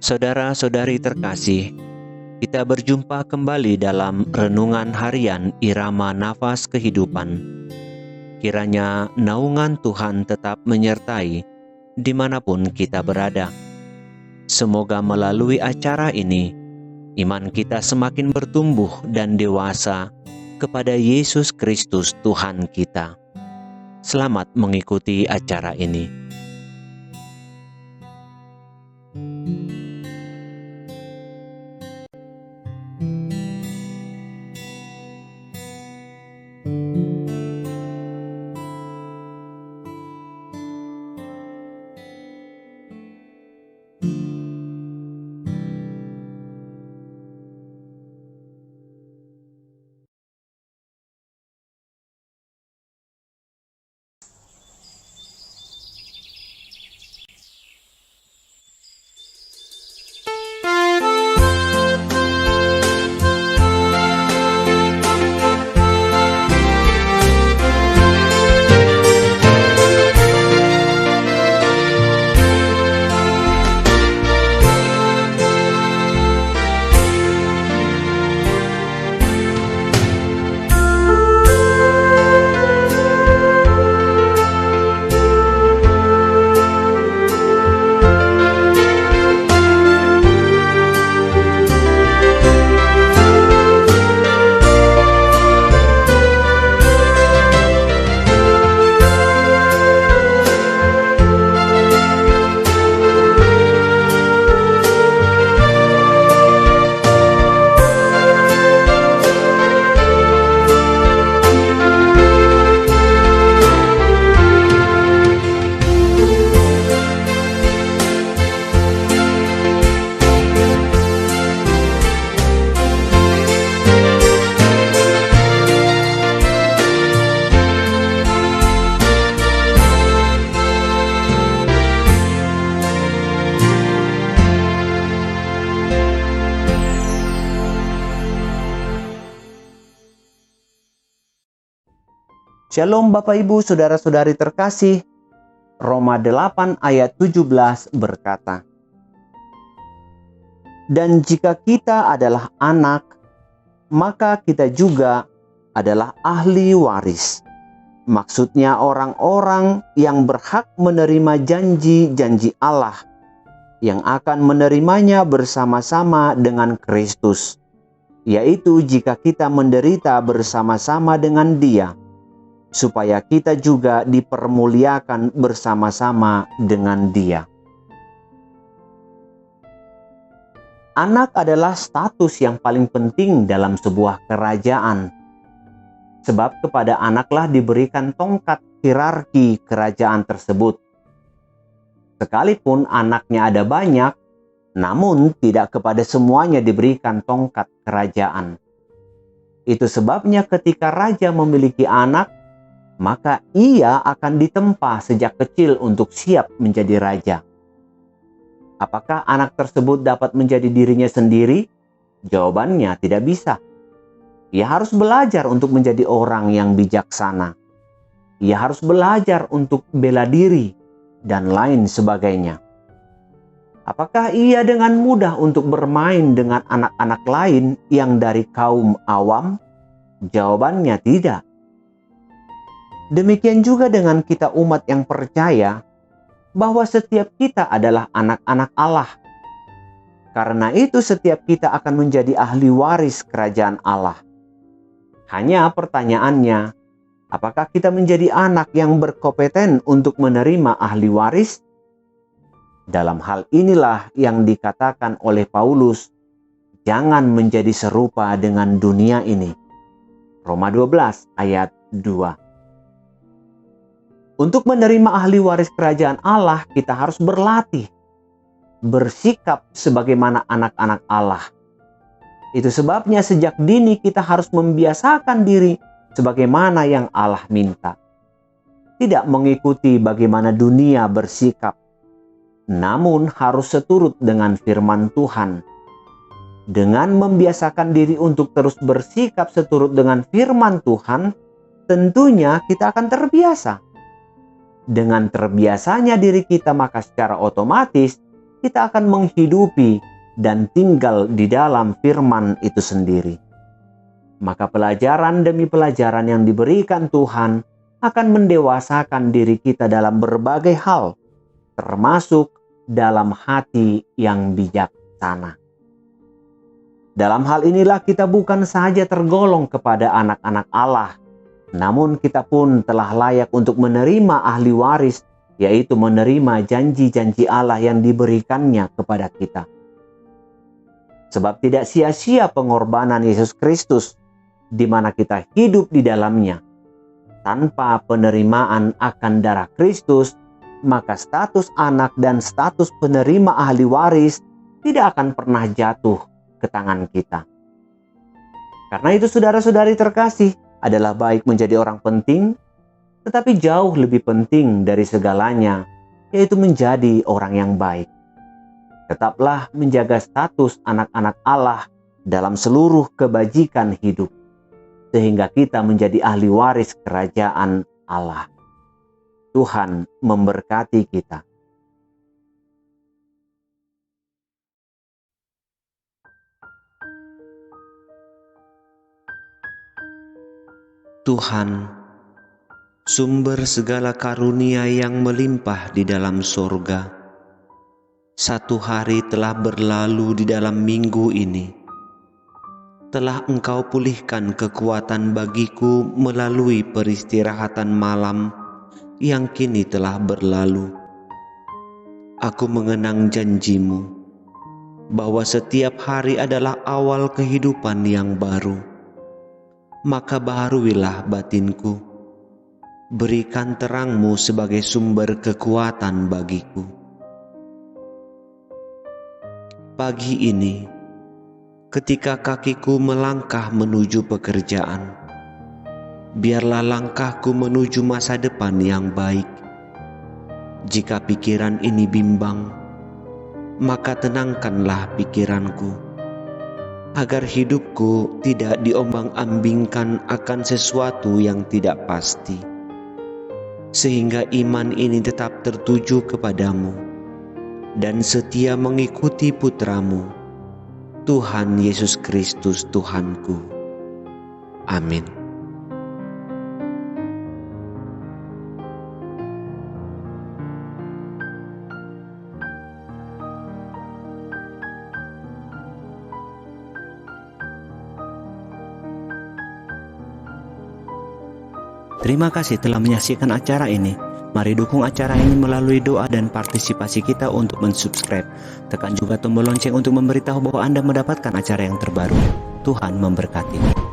Saudara-saudari terkasih, kita berjumpa kembali dalam renungan harian Irama Nafas Kehidupan. Kiranya naungan Tuhan tetap menyertai dimanapun kita berada. Semoga melalui acara ini, iman kita semakin bertumbuh dan dewasa kepada Yesus Kristus Tuhan kita. Selamat mengikuti acara ini. Shalom Bapak Ibu Saudara-saudari terkasih. Roma 8 ayat 17 berkata, "Dan jika kita adalah anak, maka kita juga adalah ahli waris." Maksudnya orang-orang yang berhak menerima janji-janji Allah, yang akan menerimanya bersama-sama dengan Kristus, yaitu jika kita menderita bersama-sama dengan Dia, supaya kita juga dipermuliakan bersama-sama dengan Dia. Anak adalah status yang paling penting dalam sebuah kerajaan, sebab kepada anaklah diberikan tongkat hierarki kerajaan tersebut. Sekalipun anaknya ada banyak, namun tidak kepada semuanya diberikan tongkat kerajaan. Itu sebabnya ketika raja memiliki anak, maka ia akan ditempa sejak kecil untuk siap menjadi raja. Apakah anak tersebut dapat menjadi dirinya sendiri? Jawabannya tidak bisa. Ia harus belajar untuk menjadi orang yang bijaksana. Ia harus belajar untuk bela diri dan lain sebagainya. Apakah ia dengan mudah untuk bermain dengan anak-anak lain yang dari kaum awam? Jawabannya tidak. Demikian juga dengan kita umat yang percaya bahwa setiap kita adalah anak-anak Allah. Karena itu setiap kita akan menjadi ahli waris kerajaan Allah. Hanya pertanyaannya, apakah kita menjadi anak yang berkompeten untuk menerima ahli waris? Dalam hal inilah yang dikatakan oleh Paulus, jangan menjadi serupa dengan dunia ini. Roma 12 ayat 2. Untuk menerima ahli waris kerajaan Allah, kita harus berlatih, bersikap sebagaimana anak-anak Allah. Itu sebabnya sejak dini kita harus membiasakan diri sebagaimana yang Allah minta. Tidak mengikuti bagaimana dunia bersikap, namun harus seturut dengan firman Tuhan. Dengan membiasakan diri untuk terus bersikap seturut dengan firman Tuhan, tentunya kita akan terbiasa. Dengan terbiasanya diri kita, maka secara otomatis kita akan menghidupi dan tinggal di dalam firman itu sendiri. Maka pelajaran demi pelajaran yang diberikan Tuhan akan mendewasakan diri kita dalam berbagai hal, termasuk dalam hati yang bijaksana. Dalam hal inilah kita bukan saja tergolong kepada anak-anak Allah, namun kita pun telah layak untuk menerima ahli waris, yaitu menerima janji-janji Allah yang diberikannya kepada kita. Sebab tidak sia-sia pengorbanan Yesus Kristus, di mana kita hidup di dalamnya. Tanpa penerimaan akan darah Kristus, maka status anak dan status penerima ahli waris tidak akan pernah jatuh ke tangan kita. Karena itu saudara-saudari terkasih, adalah baik menjadi orang penting, tetapi jauh lebih penting dari segalanya, yaitu menjadi orang yang baik. Tetaplah menjaga status anak-anak Allah dalam seluruh kebajikan hidup, sehingga kita menjadi ahli waris kerajaan Allah. Tuhan memberkati kita. Tuhan, sumber segala karunia yang melimpah di dalam sorga, satu hari telah berlalu di dalam minggu ini. Telah Engkau pulihkan kekuatan bagiku melalui peristirahatan malam yang kini telah berlalu. Aku mengenang janji-Mu bahwa setiap hari adalah awal kehidupan yang baru. Maka baharuilah batinku, berikan terang-Mu sebagai sumber kekuatan bagiku. Pagi ini, ketika kakiku melangkah menuju pekerjaan, biarlah langkahku menuju masa depan yang baik. Jika pikiran ini bimbang, maka tenangkanlah pikiranku, agar hidupku tidak diombang-ambingkan akan sesuatu yang tidak pasti, sehingga iman ini tetap tertuju kepadamu dan setia mengikuti Putra-Mu, Tuhan Yesus Kristus Tuhanku. Amin. Terima kasih telah menyaksikan acara ini. Mari dukung acara ini melalui doa dan partisipasi kita untuk mensubscribe. Tekan juga tombol lonceng untuk memberitahu bahwa Anda mendapatkan acara yang terbaru. Tuhan memberkati.